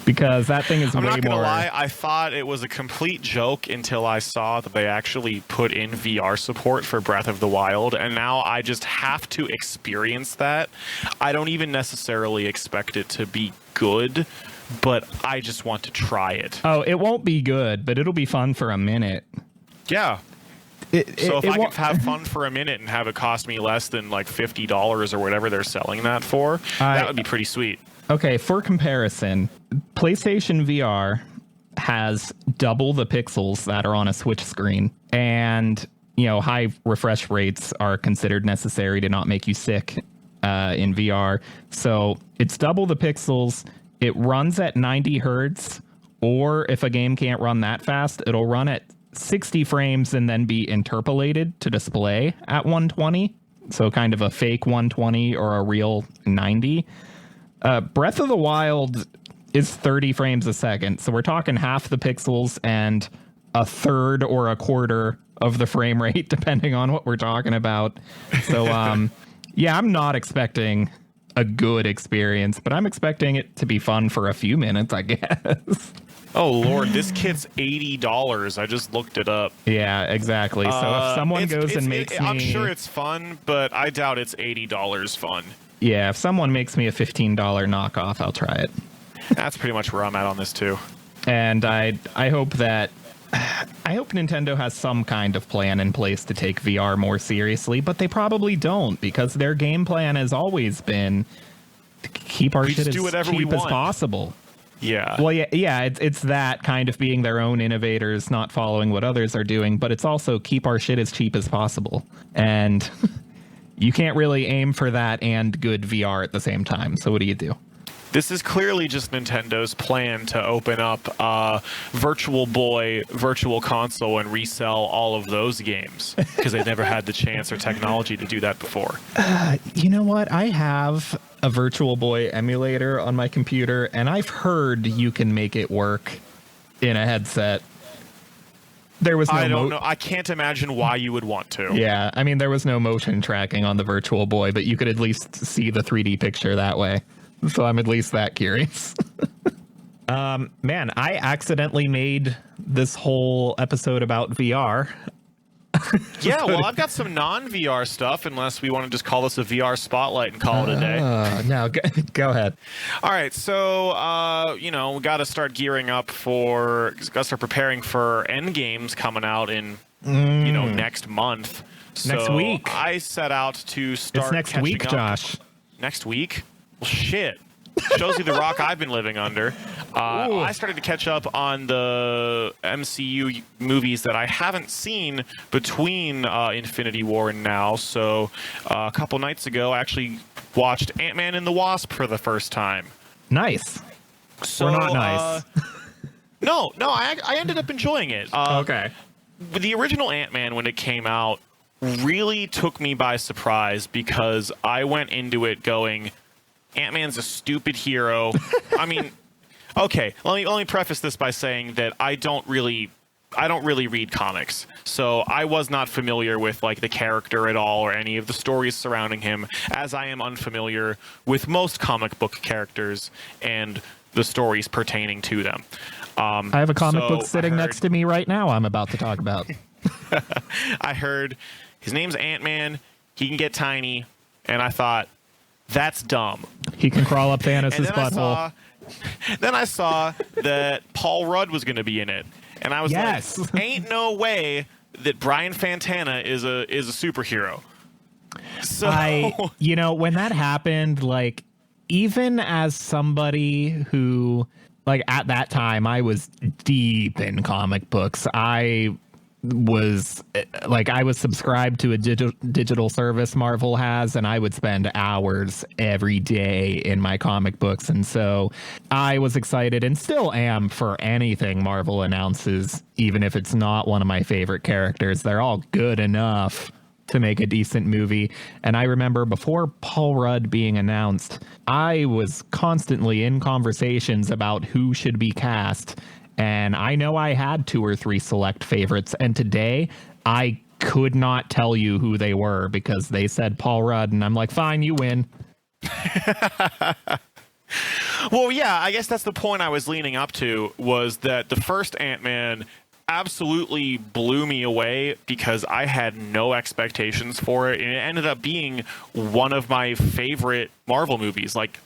Because that thing is way more... I'm not going to lie, I thought it was a complete joke until I saw that they actually put in VR support for Breath of the Wild, and now I just have to experience that. I don't even necessarily expect it to be good, but I just want to try it. Oh, it won't be good, but it'll be fun for a minute. Yeah. So if I could have fun for a minute and have it cost me less than like $50 or whatever they're selling that for, that would be pretty sweet. Okay, for comparison, PlayStation VR has double the pixels that are on a Switch screen, and, you know, high refresh rates are considered necessary to not make you sick in VR. So it's double the pixels. It runs at 90 hertz, or if a game can't run that fast, it'll run at 60 frames and then be interpolated to display at 120. So kind of a fake 120 or a real 90. Breath of the Wild is 30 frames a second. So we're talking half the pixels and a third or a quarter of the frame rate, depending on what we're talking about. So, yeah, I'm not expecting a good experience, but I'm expecting it to be fun for a few minutes, I guess. Oh, Lord, this kit's $80. I just looked it up. Yeah, exactly. So if someone goes and makes me... I'm sure it's fun, but I doubt it's $80 fun. Yeah, if someone makes me a $15 knockoff, I'll try it. That's pretty much where I'm at on this, too. And I hope that... I hope Nintendo has some kind of plan in place to take VR more seriously, but they probably don't, because their game plan has always been to keep our shit as cheap as possible. Yeah. Well, yeah. It's that kind of being their own innovators, not following what others are doing, but it's also keep our shit as cheap as possible. And you can't really aim for that and good VR at the same time. So what do you do? This is clearly just Nintendo's plan to open up Virtual Boy, Virtual Console, and resell all of those games, because they've never had the chance or technology to do that before. You know what? I have a Virtual Boy emulator on my computer, and I've heard you can make it work in a headset. There was no I don't know. I can't imagine why you would want to. Yeah, I mean, there was no motion tracking on the Virtual Boy, but you could at least see the 3D picture that way. So I'm at least that curious. Man, I accidentally made this whole episode about VR. Yeah, well, I've got some non-VR stuff, unless we want to just call this a VR spotlight and call it a day. No, go ahead. All right, so, we got to start gearing up got to start preparing for Endgames coming out in, next month. Next week. I set out to start It's next week, Josh. Next week? Well, shit. Shows you the rock I've been living under. I started to catch up on the MCU movies that I haven't seen between Infinity War and now. So a couple nights ago, I actually watched Ant-Man and the Wasp for the first time. Nice. So, or not nice. No, I ended up enjoying it. Okay. The original Ant-Man, when it came out, really took me by surprise, because I went into it going, Ant-Man's a stupid hero. I mean, okay, let me preface this by saying that I don't really read comics. So I was not familiar with like the character at all or any of the stories surrounding him, as I am unfamiliar with most comic book characters and the stories pertaining to them. I have a comic book sitting next to me right now I'm about to talk about. I heard his name's Ant-Man, he can get tiny, and I thought, That's dumb. He can crawl up Thanos' butthole. Then I saw that Paul Rudd was going to be in it, and I was like, "Ain't no way that Brian Fantana is a superhero." So when that happened, like, even as somebody who, like, at that time I was deep in comic books, I was subscribed to a digital service Marvel has, and I would spend hours every day in my comic books. And so I was excited, and still am, for anything Marvel announces, even if it's not one of my favorite characters. They're all good enough to make a decent movie. And I remember before Paul Rudd being announced, I was constantly in conversations about who should be cast. And I know I had 2 or 3 select favorites. And today I could not tell you who they were because they said Paul Rudd. And I'm like, fine, you win. Well, yeah, I guess that's the point I was leaning up to, was that the first Ant-Man absolutely blew me away because I had no expectations for it. And it ended up being one of my favorite Marvel movies. Like,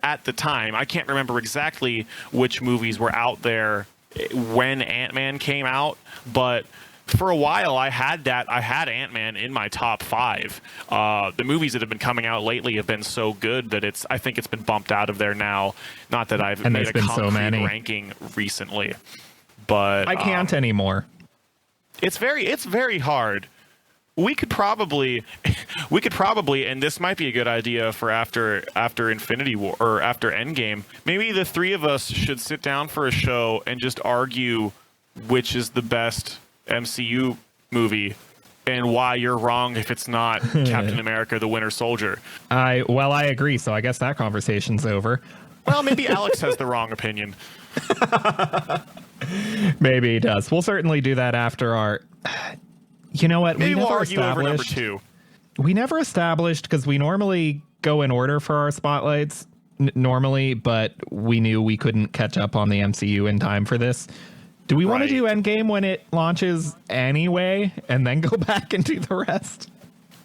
at the time, I can't remember exactly which movies were out there when Ant-Man came out, but for a while I had Ant-Man in my top 5. The movies that have been coming out lately have been so good that I think it's been bumped out of there now. Not that I've made a concrete ranking recently, but I can't anymore. It's very hard. We could probably, and this might be a good idea for after Infinity War or after Endgame. Maybe the 3 of us should sit down for a show and just argue which is the best MCU movie and why you're wrong if it's not Captain America: The Winter Soldier. I agree. So I guess that conversation's over. Well, maybe Alex has the wrong opinion. Maybe he does. We'll certainly do that after our. You know what? Maybe we'll argue over number 2. We never established, because we normally go in order for our spotlights normally, but we knew we couldn't catch up on the MCU in time for this. Do we want to do Endgame when it launches anyway, and then go back and do the rest?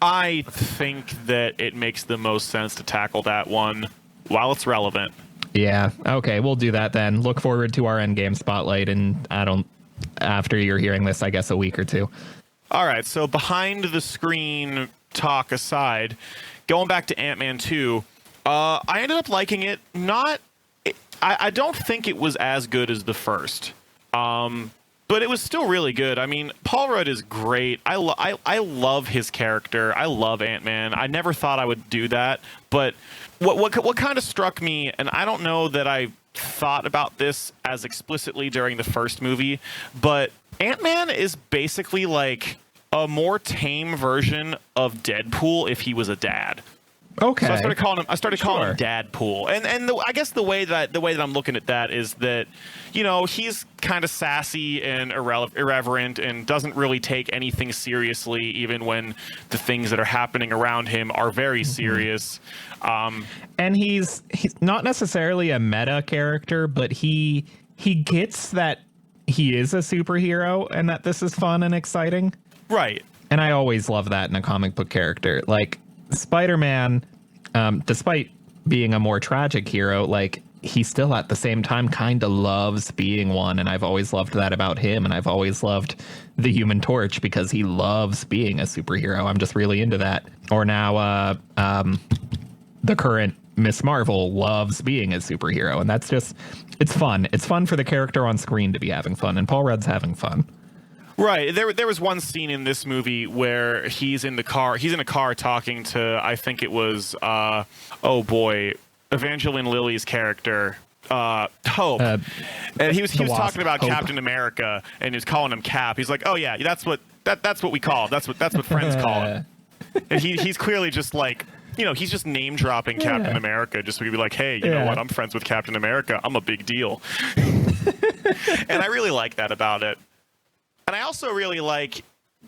I think that it makes the most sense to tackle that one while it's relevant. Yeah. Okay. We'll do that then. Look forward to our Endgame spotlight, and after you're hearing this, I guess a week or 2. All right, so behind the screen talk aside, going back to Ant-Man 2, I ended up liking it. I don't think it was as good as the first, but it was still really good. I mean, Paul Rudd is great. I love his character. I love Ant-Man. I never thought I would do that, but what kind of struck me, and I don't know that I thought about this as explicitly during the first movie, but Ant-Man is basically like a more tame version of Deadpool if he was a dad. Okay. So I started calling him Dadpool. And I guess the way that I'm looking at that is that, he's kind of sassy and irreverent and doesn't really take anything seriously, even when the things that are happening around him are very serious. And he's not necessarily a meta character, but he gets that he is a superhero and that this is fun and exciting. Right. And I always love that in a comic book character. Like, Spider-Man, despite being a more tragic hero, like, he still at the same time kind of loves being one. And I've always loved that about him. And I've always loved the Human Torch because he loves being a superhero. I'm just really into that. Or now the current Miss Marvel loves being a superhero. And that's just, it's fun. It's fun for the character on screen to be having fun. And Paul Rudd's having fun. Right. There was one scene in this movie where he's in a car talking to, I think it was, Evangeline Lilly's character, Hope. And he was talking about Hope. Captain America, and he was calling him Cap. He's like, oh yeah, that's what we call him. That's what friends call him. And he's clearly just like, he's just name dropping Captain America just to be like, hey, you know what? I'm friends with Captain America. I'm a big deal. And I really like that about it. And I also really like,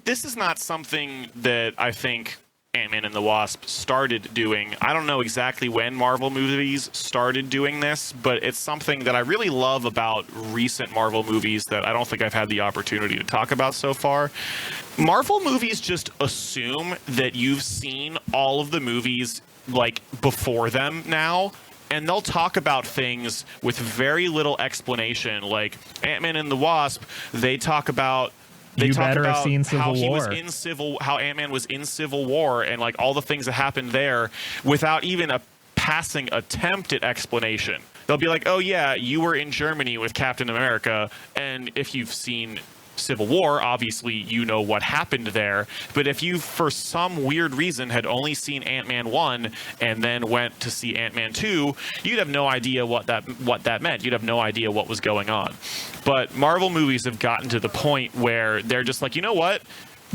this is not something that I think Ant-Man and the Wasp started doing. I don't know exactly when Marvel movies started doing this, but it's something that I really love about recent Marvel movies that I don't think I've had the opportunity to talk about so far. Marvel movies just assume that you've seen all of the movies like before them now, and they'll talk about things with very little explanation. Like Ant-Man and the Wasp, they talk about have seen Civil War. How Ant-Man was in Civil War, and like all the things that happened there without even a passing attempt at explanation. They'll be like, oh yeah, you were in Germany with Captain America, and if you've seen Civil War, obviously you know what happened there. But if you, for some weird reason, had only seen Ant-Man 1 and then went to see Ant-Man 2, you'd have no idea what that meant. You'd have no idea what was going on. But Marvel movies have gotten to the point where they're just like, you know what?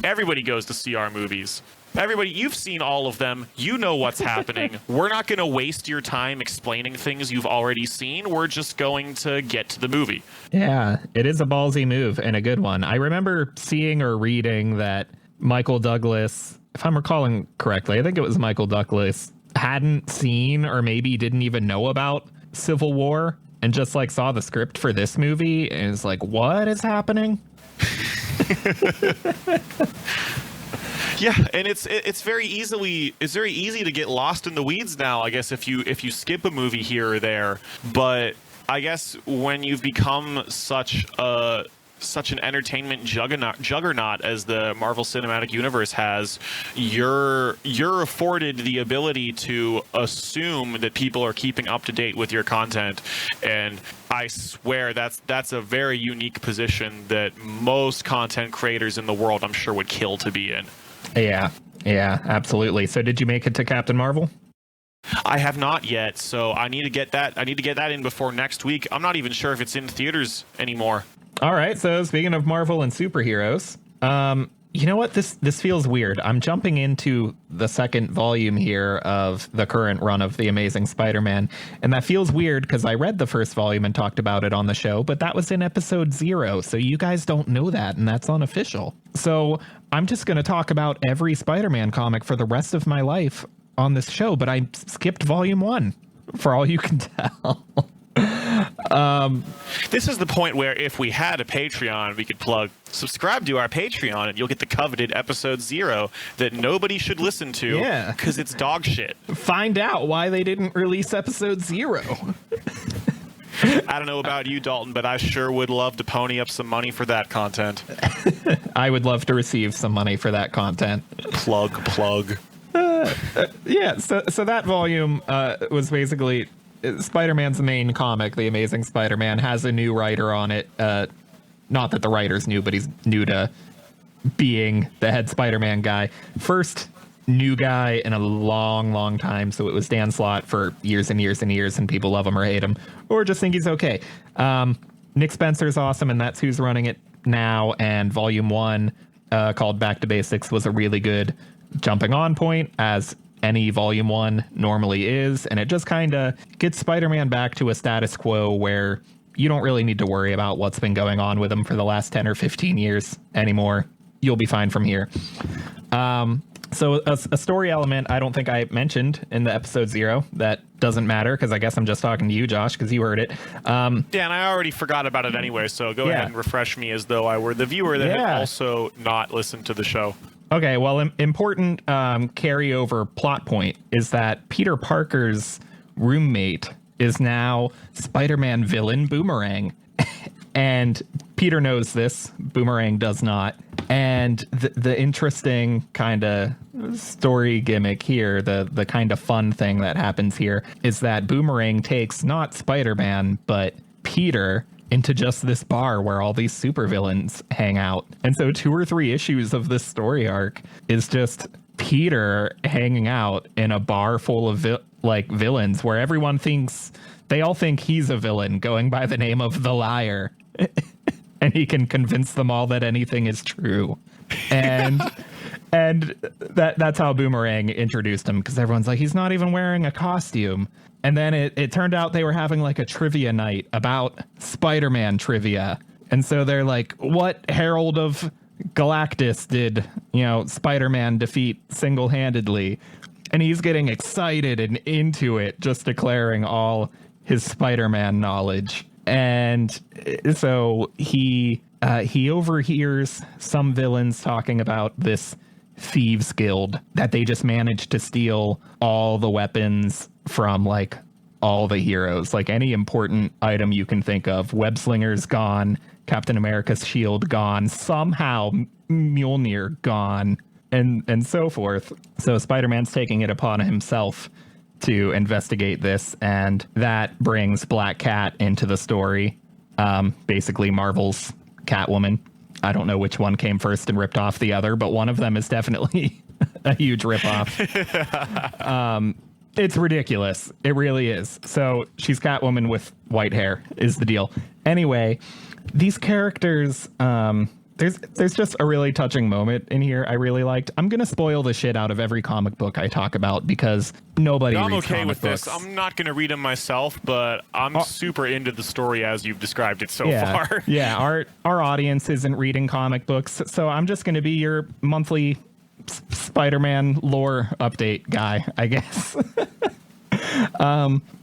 Everybody goes to see our movies. Everybody, you've seen all of them. You know what's happening. We're not going to waste your time explaining things you've already seen. We're just going to get to the movie. Yeah, it is a ballsy move and a good one. I remember seeing or reading that Michael Douglas, if I'm recalling correctly, I think it was Michael Douglas, hadn't seen or maybe didn't even know about Civil War and just like saw the script for this movie and is like, what is happening? Yeah, and it's very easy to get lost in the weeds now, I guess, if you skip a movie here or there. But I guess when you've become such an entertainment juggernaut as the Marvel Cinematic Universe has, you're afforded the ability to assume that people are keeping up to date with your content. And I swear that's a very unique position that most content creators in the world, I'm sure, would kill to be in. Yeah, absolutely. So did you make it to Captain Marvel? I have not yet, so I need to get that in before next week. I'm not even sure if it's in theaters anymore. All right, so speaking of Marvel and superheroes, you know what? This feels weird. I'm jumping into the second volume here of the current run of The Amazing Spider-Man, and that feels weird because I read the first volume and talked about it on the show, but that was in episode 0, so you guys don't know that, and that's unofficial. So I'm just going to talk about every Spider-Man comic for the rest of my life on this show, but I skipped volume 1, for all you can tell. This is the point where if we had a Patreon, we could plug subscribe to our Patreon and you'll get the coveted episode 0 that nobody should listen to because it's dog shit. Find out why they didn't release episode 0. I don't know about you, Dalton, but I sure would love to pony up some money for that content. I would love to receive some money for that content. Plug. Yeah, so that volume was basically Spider-Man's main comic, The Amazing Spider-Man, has a new writer on it. Not that the writer's new, but he's new to being the head Spider-Man guy. First new guy in a long time, so it was Dan Slott for years and years and years, and people love him or hate him, or just think he's okay. Nick Spencer's awesome, and that's who's running it now, and Volume 1, called Back to Basics, was a really good jumping on point, as any Volume 1 normally is, and it just kind of gets Spider-Man back to a status quo where you don't really need to worry about what's been going on with him for the last 10 or 15 years anymore. You'll be fine from here. So a story element I don't think I mentioned in the episode 0. That doesn't matter because I guess I'm just talking to you, Josh, because you heard it. Yeah, and I already forgot about it anyway, so go ahead and refresh me as though I were the viewer that had also not listened to the show. Okay, well, important carryover plot point is that Peter Parker's roommate is now Spider-Man villain Boomerang. And Peter knows this. Boomerang does not. And the interesting kind of story gimmick here, the kind of fun thing that happens here, is that Boomerang takes not Spider-Man, but Peter into just this bar where all these supervillains hang out. And so 2 or 3 issues of this story arc is just Peter hanging out in a bar full of villains where everyone thinks, they all think he's a villain going by the name of the Liar. And he can convince them all that anything is true. And that's how Boomerang introduced him, because everyone's like, he's not even wearing a costume. And then it turned out they were having like a trivia night about Spider-Man trivia. And so they're like, what Herald of Galactus did, Spider-Man defeat single-handedly? And he's getting excited and into it, just declaring all his Spider-Man knowledge. And so he overhears some villains talking about this thieves guild that they just managed to steal all the weapons from like all the heroes, like any important item you can think of. Web Slinger's gone, Captain America's shield gone, somehow Mjolnir gone, and so forth. So Spider-Man's taking it upon himself to investigate this, and that brings Black Cat into the story. Basically Marvel's Catwoman. I don't know which one came first and ripped off the other, but one of them is definitely a huge ripoff. It's ridiculous. It really is. So she's Catwoman with white hair is the deal. Anyway, these characters, there's just a really touching moment in here I really liked. I'm going to spoil the shit out of every comic book I talk about because nobody reads comic books. I'm okay with this. I'm not going to read them myself, but I'm super into the story as you've described it so far. Yeah, our audience isn't reading comic books, so I'm just going to be your monthly Spider-Man lore update guy, I guess.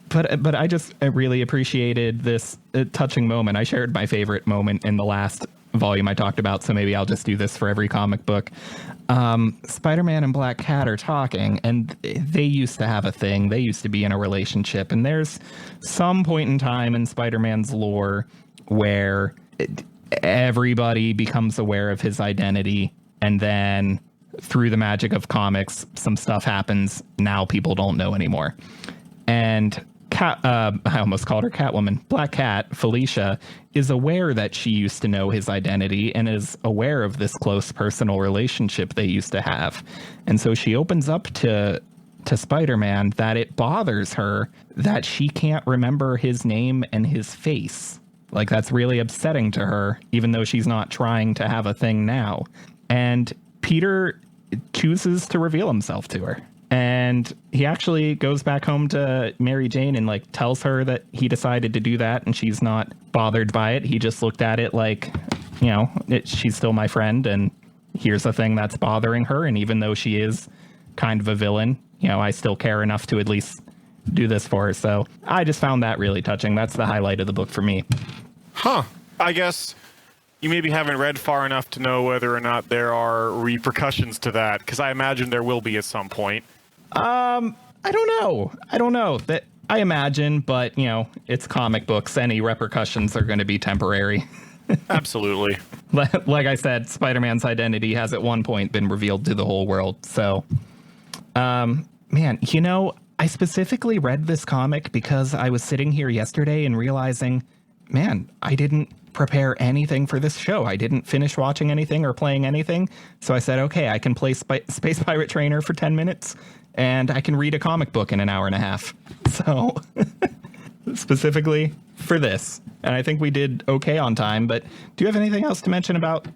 But I really appreciated this touching moment. I shared my favorite moment in the last volume I talked about, so maybe I'll just do this for every comic book. Spider-Man and Black Cat are talking, and they used to have a thing. They used to be in a relationship, and there's some point in time in Spider-Man's lore where everybody becomes aware of his identity, and then through the magic of comics, some stuff happens. Now people don't know anymore. And I almost called her Catwoman. Black Cat, Felicia, is aware that she used to know his identity and is aware of this close personal relationship they used to have. And so she opens up to Spider-Man that it bothers her that she can't remember his name and his face. Like, that's really upsetting to her, even though she's not trying to have a thing now. And Peter chooses to reveal himself to her. And he actually goes back home to Mary Jane and like tells her that he decided to do that, and she's not bothered by it. He just looked at it like, you know, she's still my friend, and here's a thing that's bothering her. And even though she is kind of a villain, you know, I still care enough to at least do this for her. So I just found that really touching. That's the highlight of the book for me. Huh. I guess you maybe haven't read far enough to know whether or not there are repercussions to that, because I imagine there will be at some point. I don't know that I imagine, but you know, it's comic books. Any repercussions are going to be temporary. Absolutely. Like I said, Spider-Man's identity has at one point been revealed to the whole world. So, man, you know, I specifically read this comic because I was sitting here yesterday and realizing, man, I didn't prepare anything for this show. I didn't finish watching anything or playing anything. So I said, okay, I can play Space Pirate Trainer for 10 minutes and I can read a comic book in an hour and a half. So specifically for this. And I think we did okay on time, but do you have anything else to mention about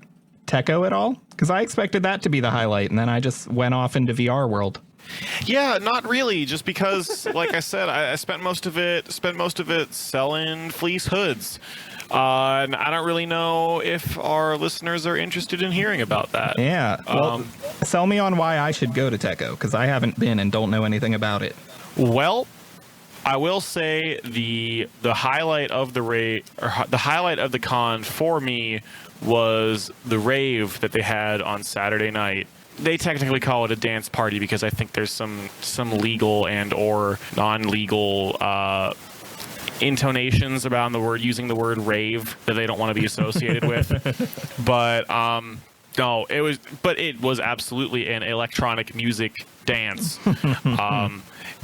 Tekko at all? Because I expected that to be the highlight, and then I just went off into VR world. Yeah, not really. Just because, like I said, I spent most of it selling fleece hoods. And I don't really know if our listeners are interested in hearing about that. Yeah. Well, sell me on why I should go to Tekko, because I haven't been and don't know anything about it. Well, I will say the highlight of the highlight of the con for me was the rave that they had on Saturday night. They technically call it a dance party because I think there's some legal and or non-legal intonations around using the word rave that they don't want to be associated with. But no, it was absolutely an electronic music dance.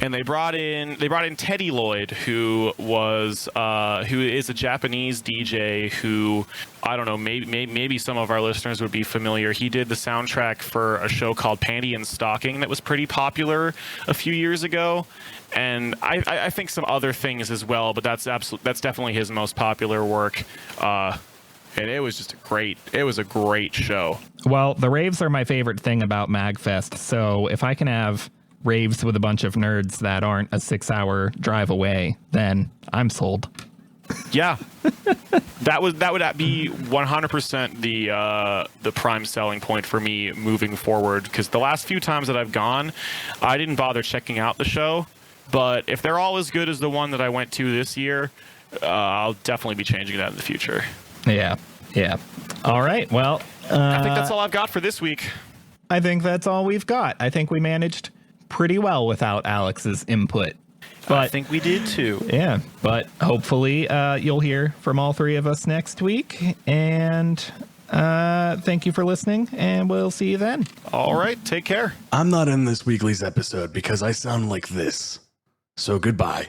And they brought in Teddy Lloyd, who is a Japanese DJ who, I don't know, maybe some of our listeners would be familiar. He did the soundtrack for a show called Panty and Stocking that was pretty popular a few years ago. And I think some other things as well, but that's definitely his most popular work. And it was just a great show. Well, the raves are my favorite thing about MagFest. So if I can have raves with a bunch of nerds that aren't a 6-hour drive away, then I'm sold. Yeah, that would be 100% the prime selling point for me moving forward. Because the last few times that I've gone, I didn't bother checking out the show. But if they're all as good as the one that I went to this year, I'll definitely be changing that in the future. Yeah. All right. Well, I think that's all I've got for this week. I think that's all we've got. I think we managed pretty well without Alex's input. But I think we did too. Yeah, but hopefully you'll hear from all three of us next week. And thank you for listening, and we'll see you then. All right, take care. I'm not in this weekly's episode because I sound like this. So goodbye.